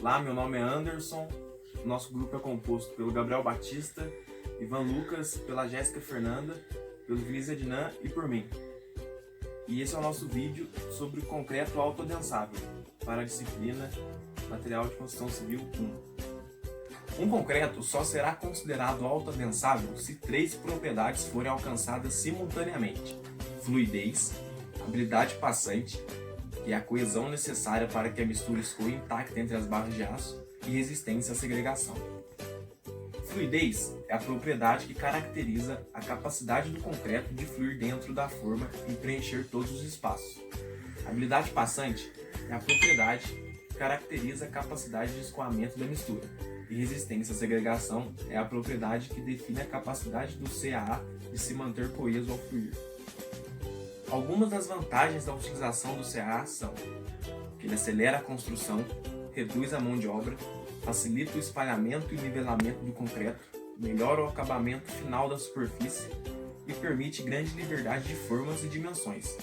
Olá, meu nome é Anderson, nosso grupo é composto pelo Gabriel Batista, Ivan Lucas, pela Jéssica Fernanda, pelo Vinícius Ednan e por mim. E esse é o nosso vídeo sobre o concreto autoadensável para a disciplina Material de Construção Civil 1. Um concreto só será considerado autoadensável se 3 propriedades forem alcançadas simultaneamente: fluidez, habilidade passante e a coesão necessária para que a mistura escorra intacta entre as barras de aço e resistência à segregação. Fluidez é a propriedade que caracteriza a capacidade do concreto de fluir dentro da forma e preencher todos os espaços. Habilidade passante é a propriedade que caracteriza a capacidade de escoamento da mistura. E resistência à segregação é a propriedade que define a capacidade do CAA de se manter coeso ao fluir. Algumas das vantagens da utilização do CAA são que ele acelera a construção, reduz a mão de obra, facilita o espalhamento e nivelamento do concreto, melhora o acabamento final da superfície e permite grande liberdade de formas e dimensões.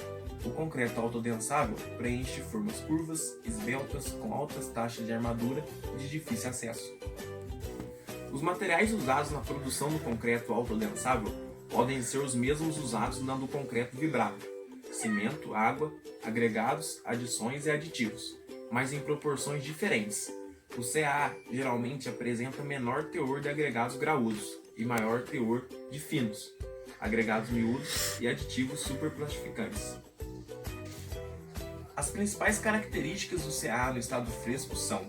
O concreto autoadensável preenche formas curvas, esbeltas, com altas taxas de armadura e de difícil acesso. Os materiais usados na produção do concreto autoadensável podem ser os mesmos usados na do concreto vibrável: cimento, água, agregados, adições e aditivos, mas em proporções diferentes. O CAA geralmente apresenta menor teor de agregados graúdos e maior teor de finos, agregados miúdos e aditivos superplastificantes. As principais características do CAA no estado fresco são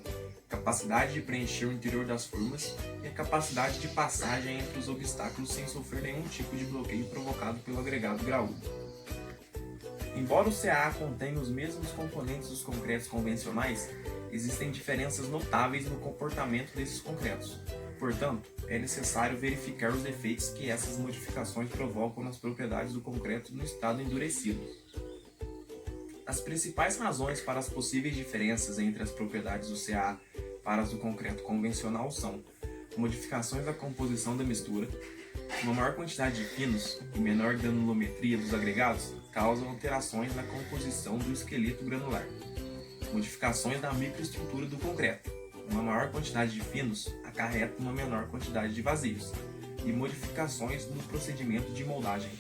capacidade de preencher o interior das formas e a capacidade de passagem entre os obstáculos sem sofrer nenhum tipo de bloqueio provocado pelo agregado graúdo. Embora o CAA contenha os mesmos componentes dos concretos convencionais, existem diferenças notáveis no comportamento desses concretos. Portanto, é necessário verificar os efeitos que essas modificações provocam nas propriedades do concreto no estado endurecido. As principais razões para as possíveis diferenças entre as propriedades do CAA para as do concreto convencional são modificações da composição da mistura, uma maior quantidade de finos e menor granulometria dos agregados causam alterações na composição do esqueleto granular, modificações da microestrutura do concreto, uma maior quantidade de finos acarreta uma menor quantidade de vazios, e modificações no procedimento de moldagem.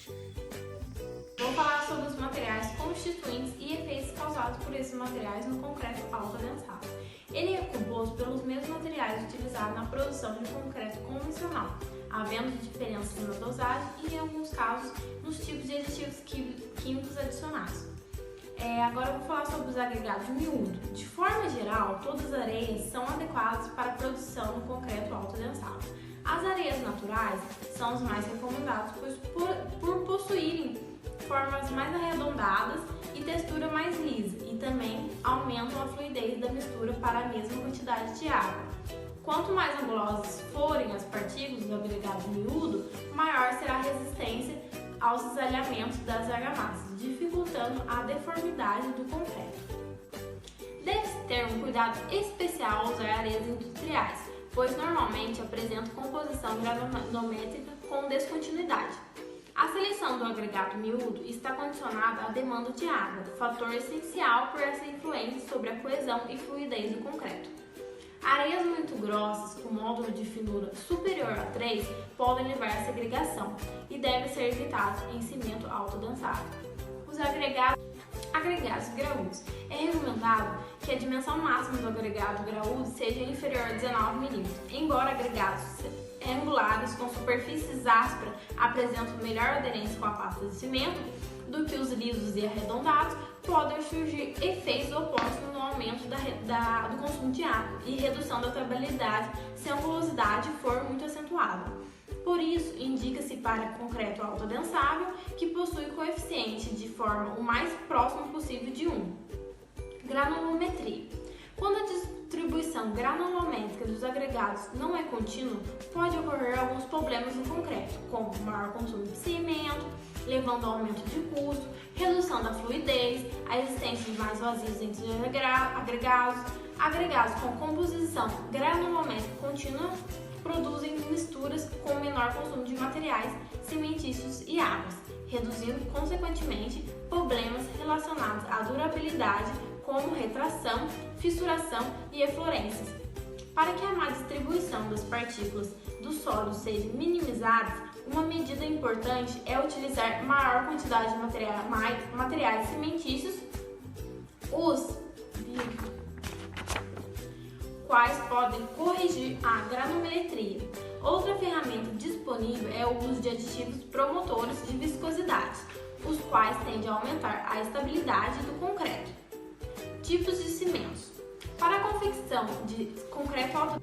Vou falar sobre os materiais constituintes e efeitos causados por esses materiais no concreto autoadensável. Ele é composto pelos mesmos materiais utilizados na produção de concreto convencional, havendo diferenças na dosagem e, em alguns casos, nos tipos de aditivos químicos adicionados. Agora eu vou falar sobre os agregados miúdos. De forma geral, todas as areias são adequadas para a produção do concreto autoadensável. As areias naturais são as mais recomendadas, pois por possuírem formas mais arredondadas e textura mais lisa, e também aumentam a fluidez da mistura para a mesma quantidade de água. Quanto mais angulosas forem as partículas do agregado miúdo, maior será a resistência aos desalhamentos das argamassas, dificultando a deformidade do concreto. Deve-se ter um cuidado especial ao usar areias industriais, pois normalmente apresentam composição granulométrica com descontinuidade. A seleção do agregado miúdo está condicionada à demanda de água, fator essencial por essa influência sobre a coesão e fluidez do concreto. Areias muito grossas, com módulo de finura superior a 3, podem levar à segregação e devem ser evitados em cimento autoadensável. Os agregados graúdos. É recomendado que a dimensão máxima do agregado graúdo seja inferior a 19 mm, embora agregados angulares com superfícies ásperas apresentam melhor aderência com a pasta de cimento do que os lisos e arredondados, podem surgir efeitos opostos no aumento do consumo de água e redução da trabalhabilidade se a angulosidade for muito acentuada. Por isso, indica-se para concreto autoadensável que possui coeficiente de forma o mais próximo possível de 1. Granulometria. Quando a distribuição granulométrica dos agregados não é contínua, pode ocorrer alguns problemas no concreto, como maior consumo de cimento, levando ao aumento de custo, redução da fluidez, a existência de mais vazios entre os agregados com composição granulométrica contínua produzem misturas com menor consumo de materiais cimentícios e águas, reduzindo consequentemente problemas relacionados à durabilidade como retração, fissuração e eflorescências. Para que a má distribuição das partículas do solo seja minimizada, uma medida importante é utilizar maior quantidade de materiais cimentícios, os quais podem corrigir a granulometria. Outra ferramenta disponível é o uso de aditivos promotores de viscosidade, os quais tendem a aumentar a estabilidade do concreto. Tipos de cimentos. Para a confecção de concreto alto,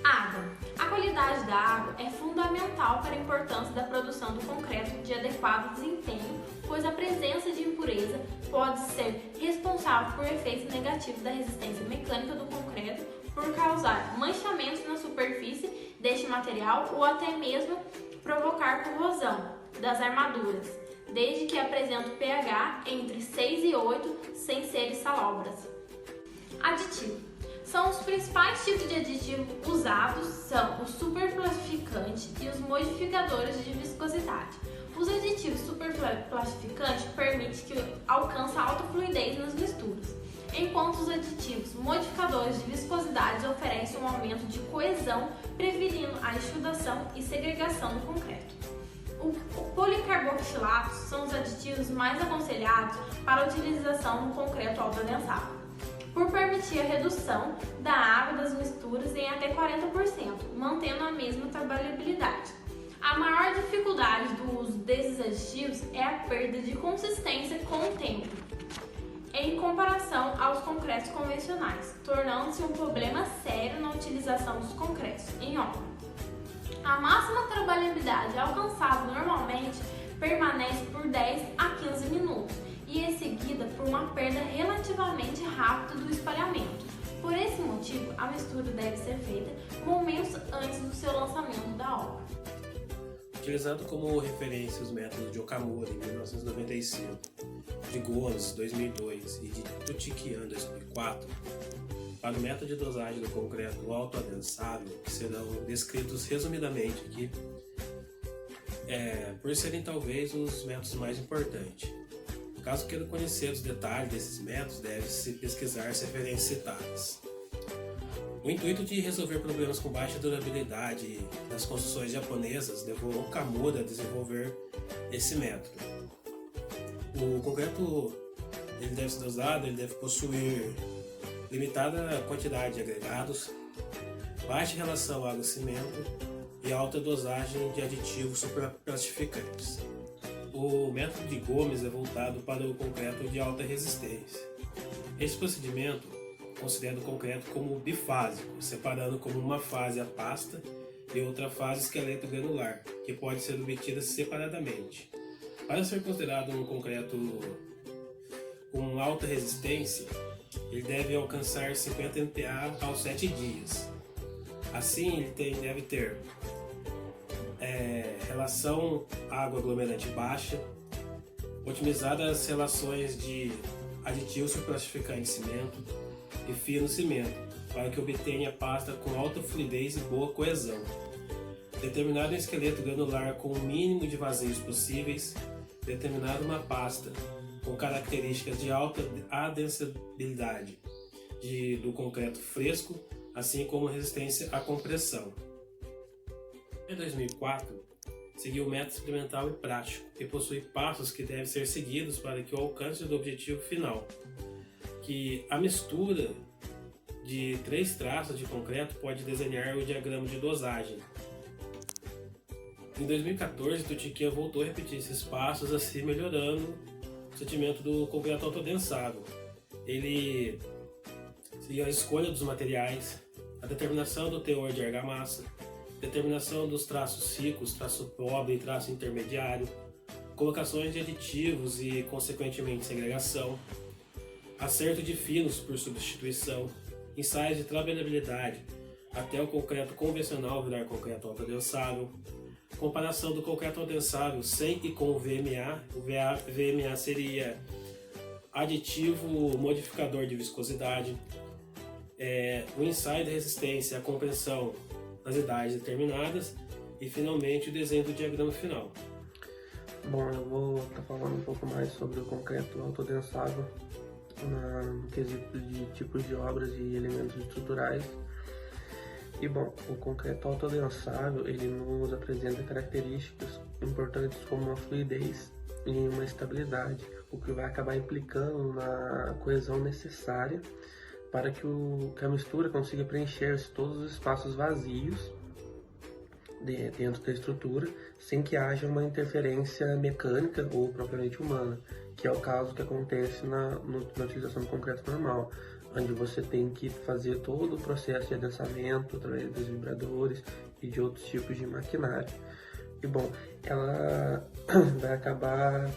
água. A qualidade da água é fundamental para a importância da produção do concreto de adequado desempenho, pois a presença de impureza pode ser responsável por efeitos negativos da resistência mecânica do concreto, por causar manchamentos na superfície deste material ou até mesmo provocar corrosão das armaduras, desde que apresentem pH entre 6 e 8 sem serem salobras. Aditivo. São os principais tipos de aditivo usados são o superplastificante e os modificadores de viscosidade. Os aditivos superplastificantes permitem que alcance alta fluidez nas misturas, enquanto os aditivos modificadores de viscosidade oferecem um aumento de coesão, prevenindo a exudação e segregação do concreto. Os policarboxilatos são os aditivos mais aconselhados para a utilização no concreto autoadensável, por permitir a redução da água das misturas em até 40%, mantendo a mesma trabalhabilidade. A maior dificuldade do uso desses aditivos é a perda de consistência com o tempo, em comparação aos concretos convencionais, tornando-se um problema sério na utilização dos concretos em obra. A máxima trabalhabilidade alcançada normalmente permanece por 10 a 15 minutos e é seguida por uma perda relativamente rápida do espalhamento. Por esse motivo, a mistura deve ser feita momentos antes do seu lançamento da obra. Utilizando como referência os métodos de Okamura, em 1995, de Gomes, 2002 e de Tutikian, 2004, para o método de dosagem do concreto autoadensável, que serão descritos resumidamente aqui, por serem talvez os métodos mais importantes. Caso queira conhecer os detalhes desses métodos, deve-se pesquisar as referências citadas. O intuito de resolver problemas com baixa durabilidade nas construções japonesas levou Okamura a desenvolver esse método. O concreto ele deve ser dosado, ele deve possuir limitada quantidade de agregados, baixa relação água-cimento e alta dosagem de aditivos superplastificantes. O método de Gomes é voltado para o concreto de alta resistência. Esse procedimento considera o concreto como bifásico, separando como uma fase a pasta e outra fase esqueleto granular, que pode ser obtida separadamente. Para ser considerado um concreto com alta resistência, ele deve alcançar 50 MPa aos 7 dias. Assim, ele deve ter relação água-aglomerante baixa, otimizadas as relações de aditivo superplastificante cimento e fino cimento, para que obtenha pasta com alta fluidez e boa coesão. Determinado um esqueleto granular com o mínimo de vazios possíveis, determinado uma pasta com características de alta adensabilidade do concreto fresco, assim como resistência à compressão. Em 2004, seguiu o método experimental e prático, que possui passos que devem ser seguidos para que o alcance do objetivo final, que a mistura de 3 traços de concreto pode desenhar o diagrama de dosagem. Em 2014, Tutikian voltou a repetir esses passos, assim melhorando o sentimento do concreto autoadensável. Ele seguiu a escolha dos materiais, a determinação do teor de argamassa, determinação dos traços ricos, traço pobre e traço intermediário, colocações de aditivos e, consequentemente, segregação, acerto de finos por substituição, ensaios de trabalhabilidade até o concreto convencional virar concreto autoadensável, comparação do concreto autoadensável sem e com o VMA. O VMA seria aditivo modificador de viscosidade, o ensaio de resistência à compressão nas idades determinadas e, finalmente, o desenho do diagrama final. Bom, eu vou estar falando um pouco mais sobre o concreto autoadensável no quesito de tipos de obras e elementos estruturais. E bom, o concreto autoadensável, ele nos apresenta características importantes como uma fluidez e uma estabilidade, o que vai acabar implicando na coesão necessária para que a mistura consiga preencher todos os espaços vazios dentro da estrutura, sem que haja uma interferência mecânica ou propriamente humana, que é o caso que acontece na utilização do concreto normal, onde você tem que fazer todo o processo de adensamento através dos vibradores e de outros tipos de maquinário. E bom, ela vai acabar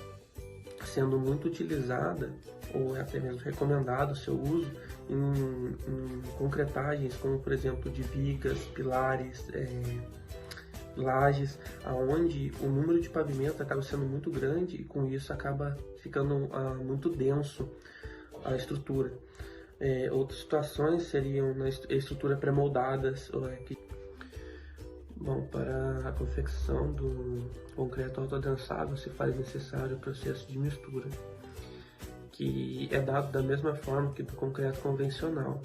sendo muito utilizada, ou é até mesmo recomendado o seu uso em concretagens, como por exemplo de vigas, pilares, lajes, aonde o número de pavimentos acaba sendo muito grande e com isso acaba ficando muito denso a estrutura. Outras situações seriam na estrutura pré-moldadas. Bom, para a confecção do concreto autoadensável se faz necessário o processo de mistura, que é dado da mesma forma que do concreto convencional.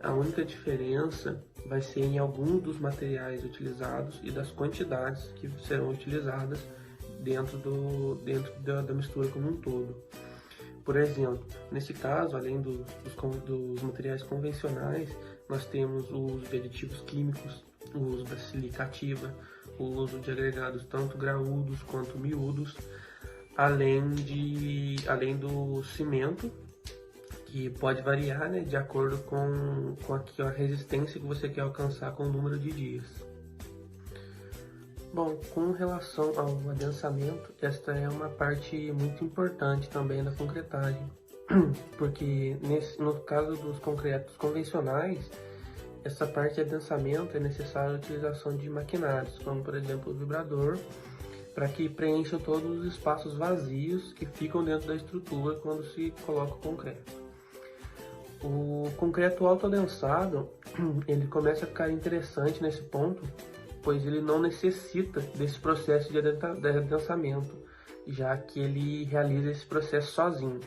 A única diferença vai ser em alguns dos materiais utilizados e das quantidades que serão utilizadas dentro da mistura como um todo. Por exemplo, nesse caso, além dos materiais convencionais, nós temos o uso de aditivos químicos, o uso da silicativa, o uso de agregados tanto graúdos quanto miúdos, além do cimento, que pode variar, né, de acordo com a resistência que você quer alcançar com o número de dias. Bom, com relação ao adensamento, esta é uma parte muito importante também da concretagem, porque no caso dos concretos convencionais, essa parte de adensamento é necessária a utilização de maquinários, como por exemplo o vibrador, para que preencha todos os espaços vazios que ficam dentro da estrutura quando se coloca o concreto. O concreto autoadensado, ele começa a ficar interessante nesse ponto, pois ele não necessita desse processo de adensamento, já que ele realiza esse processo sozinho.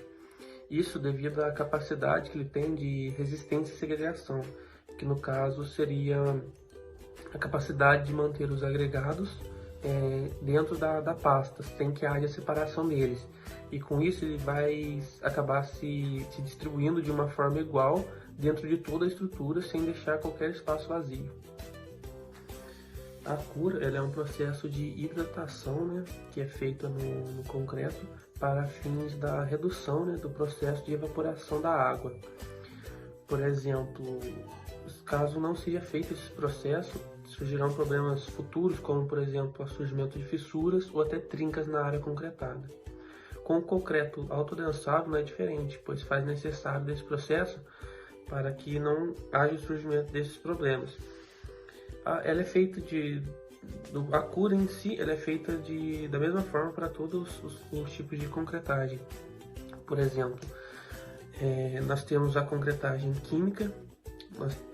Isso devido à capacidade que ele tem de resistência e segregação, que no caso seria a capacidade de manter os agregados dentro da pasta, sem que haja separação deles. E com isso ele vai acabar se distribuindo de uma forma igual dentro de toda a estrutura, sem deixar qualquer espaço vazio. A cura, ela é um processo de hidratação, né, que é feita no concreto para fins da redução, né, do processo de evaporação da água. Por exemplo, caso não seja feito esse processo, surgirão problemas futuros, como por exemplo o surgimento de fissuras ou até trincas na área concretada. Com o concreto autoadensável não é diferente, pois faz necessário desse processo para que não haja o surgimento desses problemas. Ela é feita a cura em si, ela é feita da mesma forma para todos os tipos de concretagem. Por exemplo, nós temos a concretagem química,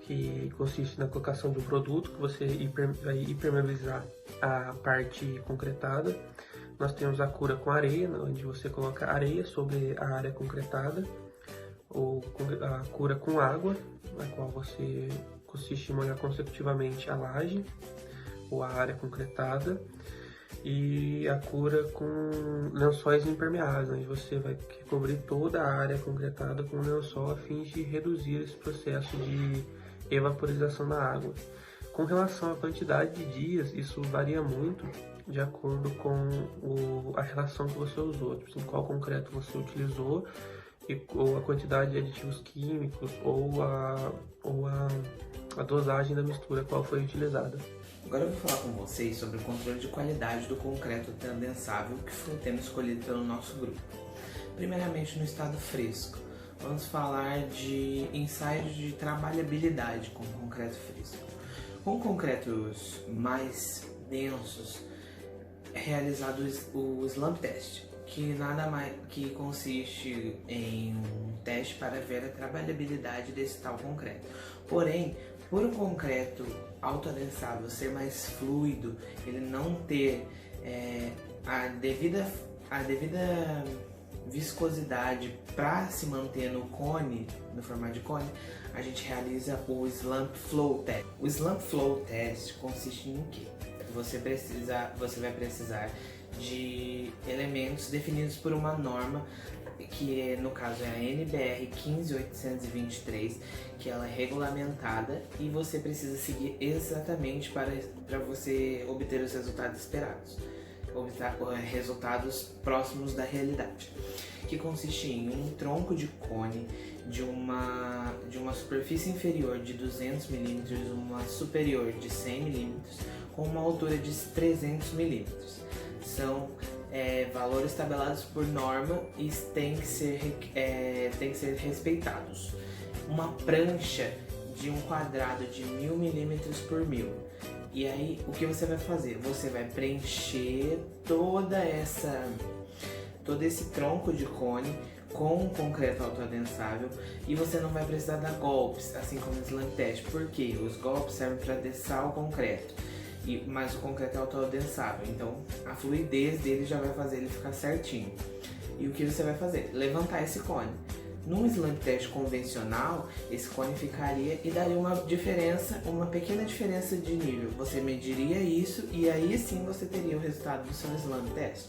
que consiste na colocação de um produto que você vai impermeabilizar a parte concretada. Nós temos a cura com areia, onde você coloca areia sobre a área concretada, ou a cura com água, na qual você consiste em molhar consecutivamente a laje ou a área concretada, e a cura com lençóis impermeáveis, onde você vai cobrir toda a área concretada com um lençol a fim de reduzir esse processo de evaporização da água. Com relação à quantidade de dias, isso varia muito de acordo com a relação que você usou, tipo assim, qual concreto você utilizou, ou a quantidade de aditivos químicos, ou a dosagem da mistura qual foi utilizada. Agora eu vou falar com vocês sobre o controle de qualidade do concreto adensável, que foi o tema escolhido pelo nosso grupo. Primeiramente, no estado fresco, vamos falar de ensaios de trabalhabilidade com concreto fresco. Com concretos mais densos, é realizado o slump test, que nada mais que consiste em um teste para ver a trabalhabilidade desse tal concreto. Porém, por o concreto autoadensável ser mais fluido, ele não ter a devida viscosidade para se manter no cone, no formato de cone, a gente realiza o Slump Flow Test. O Slump Flow Test consiste em quê? Você vai precisar de elementos definidos por uma norma, que no caso é a NBR 15823, que ela é regulamentada e você precisa seguir exatamente para você obter os resultados esperados, resultados próximos da realidade, que consiste em um tronco de cone de uma superfície inferior de 200 mm, uma superior de 100 mm, com uma altura de 300 mm. São valores tabelados por norma e têm que ser respeitados. Uma prancha de um quadrado de 1000 mm por 1000. E aí, o que você vai fazer? Você vai preencher todo esse tronco de cone com concreto autoadensável e você não vai precisar dar golpes, assim como no Slump Test. Por quê? Os golpes servem para adensar o concreto, mas o concreto é autoadensável, então a fluidez dele já vai fazer ele ficar certinho. E o que você vai fazer? Levantar esse cone. Num Slump Test convencional, esse cone ficaria e daria uma pequena diferença de nível. Você mediria isso e aí sim você teria o resultado do seu Slump Test.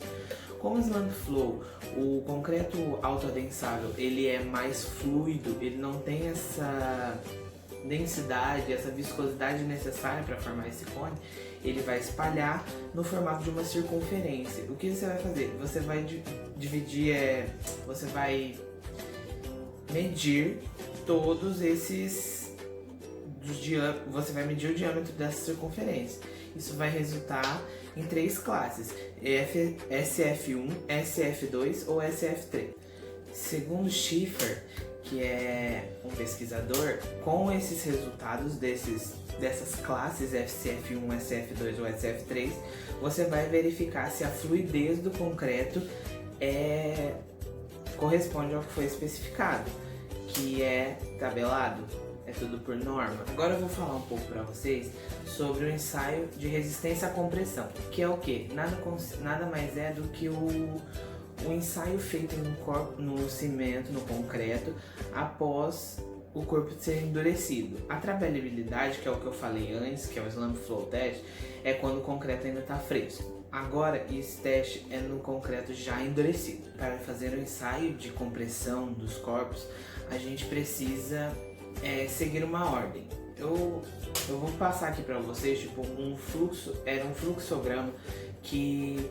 Com o Slump Flow, o concreto autoadensável, ele é mais fluido, ele não tem essa densidade, essa viscosidade necessária para formar esse cone. Ele vai espalhar no formato de uma circunferência. O que você vai fazer? Você vai você vai medir todos esses você vai medir o diâmetro dessa circunferência. Isso vai resultar em 3 classes: SF1, SF2 ou SF3. Segundo Schiffer, que é um pesquisador, com esses resultados dessas classes SF1, SF2 ou SF3, você vai verificar se a fluidez do concreto corresponde ao que foi especificado, que é tabelado, é tudo por norma. Agora eu vou falar um pouco para vocês sobre o ensaio de resistência à compressão, que é o que? Nada mais é do que o ensaio feito no cimento, no concreto, após o corpo ser endurecido. A trabalhabilidade, que é o que eu falei antes, que é o Slump Flow Test, é quando o concreto ainda está fresco. Agora, esse teste é no concreto já endurecido. Para fazer o ensaio de compressão dos corpos, a gente precisa seguir uma ordem. Eu vou passar aqui para vocês um fluxograma que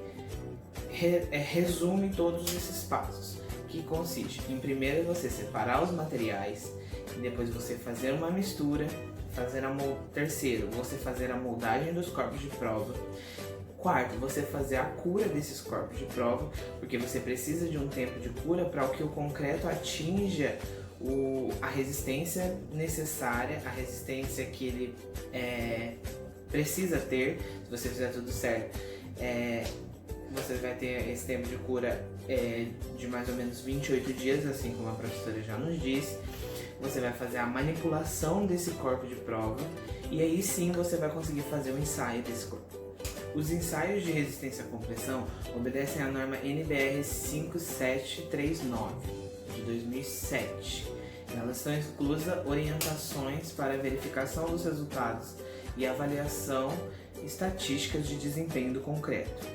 resume todos esses passos, que consiste em primeiro você separar os materiais, e depois você fazer uma mistura, terceiro, você fazer a moldagem dos corpos de prova. Quarto, você fazer a cura desses corpos de prova, porque você precisa de um tempo de cura para que o concreto atinja a resistência necessária, a resistência que ele precisa ter. Se você fizer tudo certo, você vai ter esse tempo de cura de mais ou menos 28 dias, assim como a professora já nos disse. Você vai fazer a manipulação desse corpo de prova e aí sim você vai conseguir fazer o ensaio desse corpo. Os ensaios de resistência à compressão obedecem à norma NBR 5739 de 2007. Nelas estão inclusas orientações para a verificação dos resultados e avaliação estatísticas de desempenho do concreto.